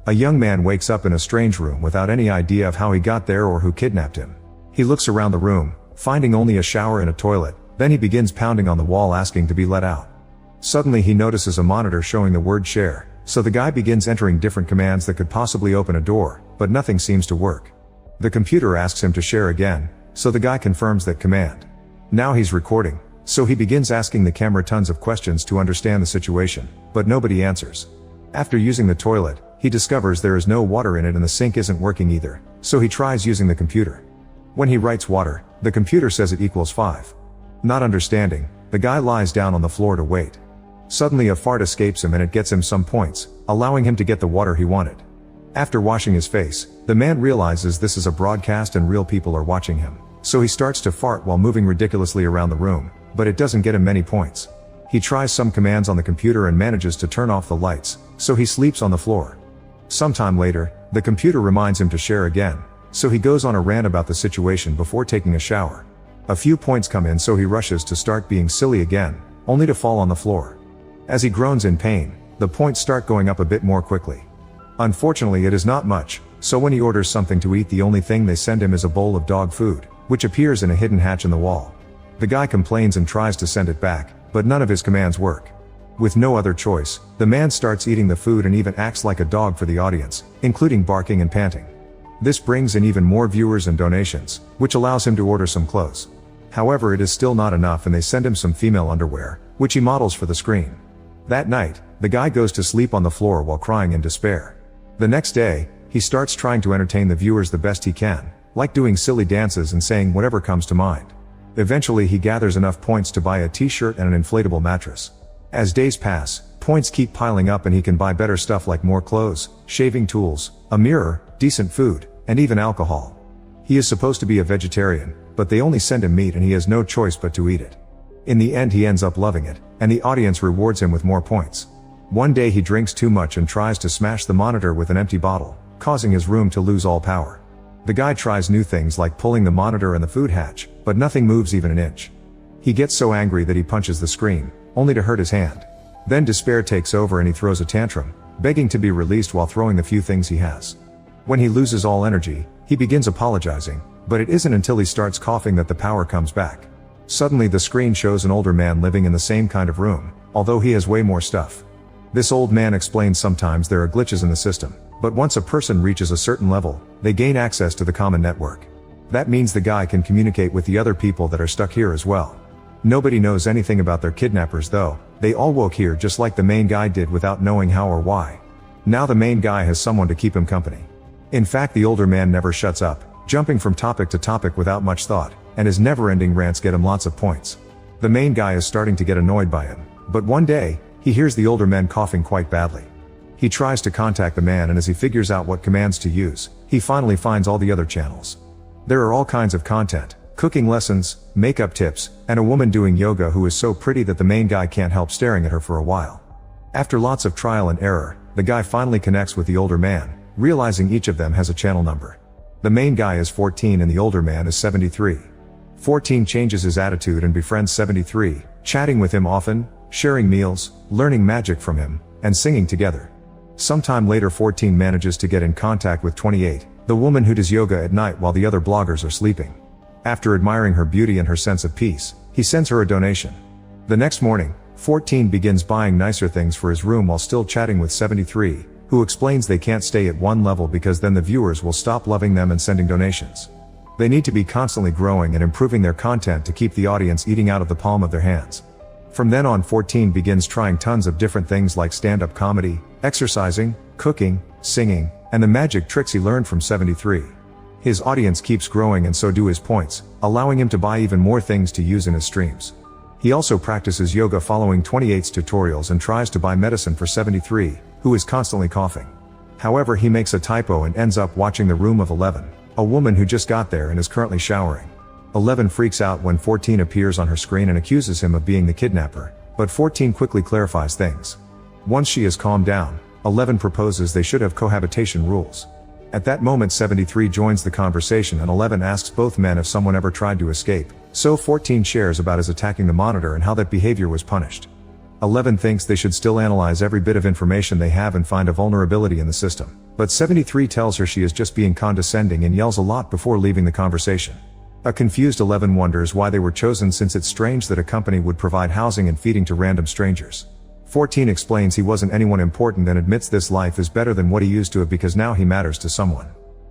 A young man wakes up in a strange room without any idea of how he got there or who kidnapped him. He looks around the room, finding only a shower and a toilet, then he begins pounding on the wall asking to be let out. Suddenly he notices a monitor showing the word share, so the guy begins entering different commands that could possibly open a door, but nothing seems to work. The computer asks him to share again, so the guy confirms that command. Now he's recording, so he begins asking the camera tons of questions to understand the situation, but nobody answers. After using the toilet, he discovers there is no water in it and the sink isn't working either, so he tries using the computer. When he writes water, the computer says it equals 5. Not understanding, the guy lies down on the floor to wait. Suddenly a fart escapes him and it gets him some points, allowing him to get the water he wanted. After washing his face, the man realizes this is a broadcast and real people are watching him, so he starts to fart while moving ridiculously around the room, but it doesn't get him many points. He tries some commands on the computer and manages to turn off the lights, so he sleeps on the floor. Sometime later, the computer reminds him to share again, so he goes on a rant about the situation before taking a shower. A few points come in so he rushes to start being silly again, only to fall on the floor. As he groans in pain, the points start going up a bit more quickly. Unfortunately it is not much, so when he orders something to eat the only thing they send him is a bowl of dog food, which appears in a hidden hatch in the wall. The guy complains and tries to send it back, but none of his commands work. With no other choice, the man starts eating the food and even acts like a dog for the audience, including barking and panting. This brings in even more viewers and donations, which allows him to order some clothes. However, it is still not enough and they send him some female underwear, which he models for the screen. That night, the guy goes to sleep on the floor while crying in despair. The next day, he starts trying to entertain the viewers the best he can, like doing silly dances and saying whatever comes to mind. Eventually he gathers enough points to buy a t-shirt and an inflatable mattress. As days pass, points keep piling up and he can buy better stuff like more clothes, shaving tools, a mirror, decent food, and even alcohol. He is supposed to be a vegetarian, but they only send him meat and he has no choice but to eat it. In the end he ends up loving it, and the audience rewards him with more points. One day he drinks too much and tries to smash the monitor with an empty bottle, causing his room to lose all power. The guy tries new things like pulling the monitor and the food hatch, but nothing moves even an inch. He gets so angry that he punches the screen, only to hurt his hand. Then despair takes over and he throws a tantrum, begging to be released while throwing the few things he has. When he loses all energy, he begins apologizing, but it isn't until he starts coughing that the power comes back. Suddenly the screen shows an older man living in the same kind of room, although he has way more stuff. This old man explains sometimes there are glitches in the system, but once a person reaches a certain level, they gain access to the common network. That means the guy can communicate with the other people that are stuck here as well. Nobody knows anything about their kidnappers though, they all woke here just like the main guy did without knowing how or why. Now the main guy has someone to keep him company. In fact, the older man never shuts up, jumping from topic to topic without much thought, and his never-ending rants get him lots of points. The main guy is starting to get annoyed by him, but one day, he hears the older man coughing quite badly. He tries to contact the man and as he figures out what commands to use, he finally finds all the other channels. There are all kinds of content, cooking lessons, makeup tips, and a woman doing yoga who is so pretty that the main guy can't help staring at her for a while. After lots of trial and error, the guy finally connects with the older man, realizing each of them has a channel number. The main guy is 14 and the older man is 73. 14 changes his attitude and befriends 73, chatting with him often, sharing meals, learning magic from him, and singing together. Sometime later 14 manages to get in contact with 28, the woman who does yoga at night while the other bloggers are sleeping. After admiring her beauty and her sense of peace, he sends her a donation. The next morning, 14 begins buying nicer things for his room while still chatting with 73, who explains they can't stay at one level because then the viewers will stop loving them and sending donations. They need to be constantly growing and improving their content to keep the audience eating out of the palm of their hands. From then on 14 begins trying tons of different things like stand-up comedy, exercising, cooking, singing, and the magic tricks he learned from 73. His audience keeps growing and so do his points, allowing him to buy even more things to use in his streams. He also practices yoga following 28's tutorials and tries to buy medicine for 73, who is constantly coughing. However, he makes a typo and ends up watching the room of 11, a woman who just got there and is currently showering. 11 freaks out when 14 appears on her screen and accuses him of being the kidnapper, but 14 quickly clarifies things. Once she is calmed down, 11 proposes they should have cohabitation rules. At that moment 73 joins the conversation and 11 asks both men if someone ever tried to escape, so 14 shares about his attacking the monitor and how that behavior was punished. 11 thinks they should still analyze every bit of information they have and find a vulnerability in the system. But 73 tells her she is just being condescending and yells a lot before leaving the conversation. A confused 11 wonders why they were chosen, since it's strange that a company would provide housing and feeding to random strangers. 14 explains he wasn't anyone important and admits this life is better than what he used to have because now he matters to someone.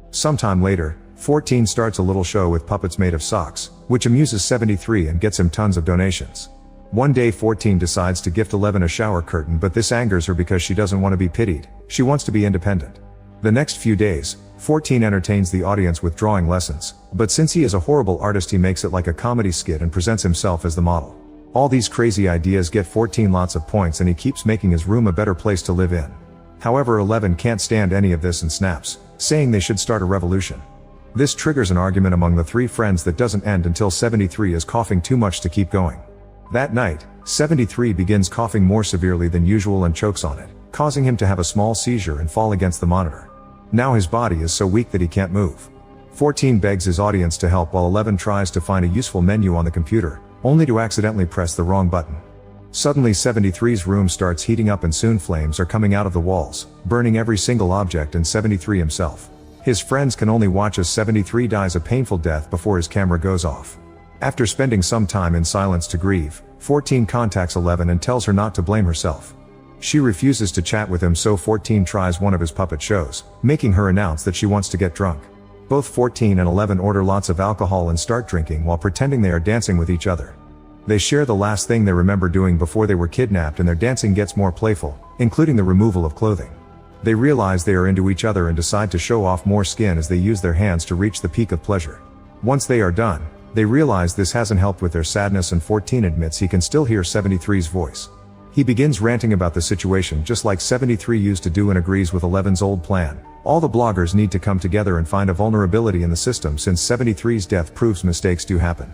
Sometime later, 14 starts a little show with puppets made of socks, which amuses 73 and gets him tons of donations. One day 14 decides to gift 11 a shower curtain, but this angers her because she doesn't want to be pitied, she wants to be independent. The next few days, 14 entertains the audience with drawing lessons, but since he is a horrible artist he makes it like a comedy skit and presents himself as the model. All these crazy ideas get 14 lots of points and he keeps making his room a better place to live in. However, 11 can't stand any of this and snaps, saying they should start a revolution. This triggers an argument among the three friends that doesn't end until 73 is coughing too much to keep going. That night, 73 begins coughing more severely than usual and chokes on it, causing him to have a small seizure and fall against the monitor. Now his body is so weak that he can't move. 14 begs his audience to help while 11 tries to find a useful menu on the computer, only to accidentally press the wrong button. Suddenly 73's room starts heating up and soon flames are coming out of the walls, burning every single object and 73 himself. His friends can only watch as 73 dies a painful death before his camera goes off. After spending some time in silence to grieve, 14 contacts 11 and tells her not to blame herself. She refuses to chat with him, so 14 tries one of his puppet shows, making her announce that she wants to get drunk. Both 14 and 11 order lots of alcohol and start drinking while pretending they are dancing with each other. They share the last thing they remember doing before they were kidnapped and their dancing gets more playful, including the removal of clothing. They realize they are into each other and decide to show off more skin as they use their hands to reach the peak of pleasure. Once they are done, they realize this hasn't helped with their sadness and 14 admits he can still hear 73's voice. He begins ranting about the situation just like 73 used to do and agrees with 11's old plan. All the bloggers need to come together and find a vulnerability in the system since 73's death proves mistakes do happen.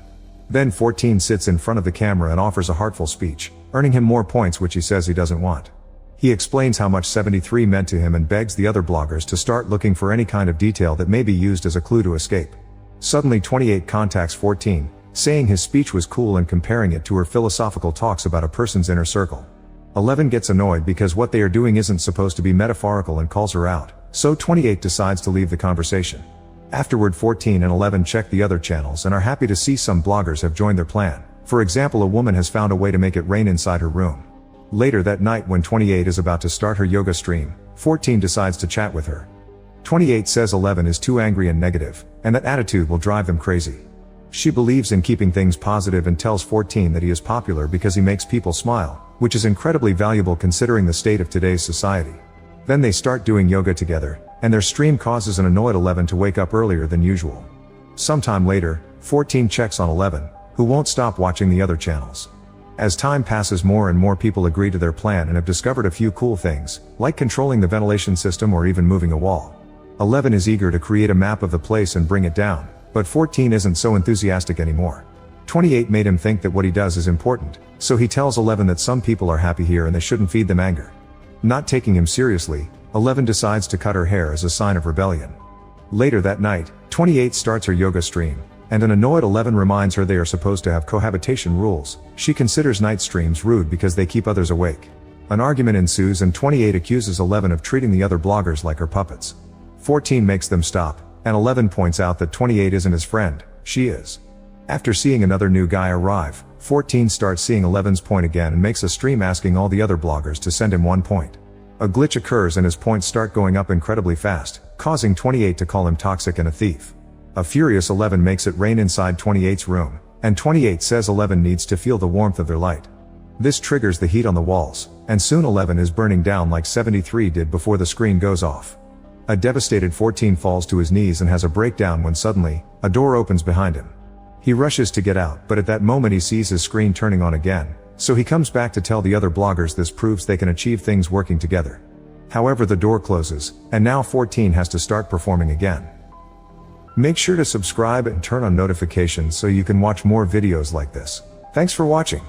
Then 14 sits in front of the camera and offers a heartful speech, earning him more points which he says he doesn't want. He explains how much 73 meant to him and begs the other bloggers to start looking for any kind of detail that may be used as a clue to escape. Suddenly 28 contacts 14, saying his speech was cool and comparing it to her philosophical talks about a person's inner circle. 11 gets annoyed because what they are doing isn't supposed to be metaphorical and calls her out, so 28 decides to leave the conversation. Afterward 14 and 11 check the other channels and are happy to see some bloggers have joined their plan. For example, a woman has found a way to make it rain inside her room. Later that night when 28 is about to start her yoga stream, 14 decides to chat with her. 28 says 11 is too angry and negative, and that attitude will drive them crazy. She believes in keeping things positive and tells 14 that he is popular because he makes people smile, which is incredibly valuable considering the state of today's society. Then they start doing yoga together, and their stream causes an annoyed 11 to wake up earlier than usual. Sometime later, 14 checks on 11, who won't stop watching the other channels. As time passes, more and more people agree to their plan and have discovered a few cool things, like controlling the ventilation system or even moving a wall. 11 is eager to create a map of the place and bring it down, but 14 isn't so enthusiastic anymore. 28 made him think that what he does is important, so he tells 11 that some people are happy here and they shouldn't feed them anger. Not taking him seriously, 11 decides to cut her hair as a sign of rebellion. Later that night, 28 starts her yoga stream, and an annoyed 11 reminds her they are supposed to have cohabitation rules. She considers night streams rude because they keep others awake. An argument ensues and 28 accuses 11 of treating the other bloggers like her puppets. 14 makes them stop, and 11 points out that 28 isn't his friend, she is. After seeing another new guy arrive, 14 starts seeing 11's point again and makes a stream asking all the other bloggers to send him 1 point. A glitch occurs and his points start going up incredibly fast, causing 28 to call him toxic and a thief. A furious 11 makes it rain inside 28's room, and 28 says 11 needs to feel the warmth of their light. This triggers the heat on the walls, and soon 11 is burning down like 73 did before the screen goes off. A devastated 14 falls to his knees and has a breakdown when suddenly, a door opens behind him. He rushes to get out, but at that moment he sees his screen turning on again, so he comes back to tell the other bloggers this proves they can achieve things working together. However, the door closes, and now 14 has to start performing again. Make sure to subscribe and turn on notifications so you can watch more videos like this. Thanks for watching.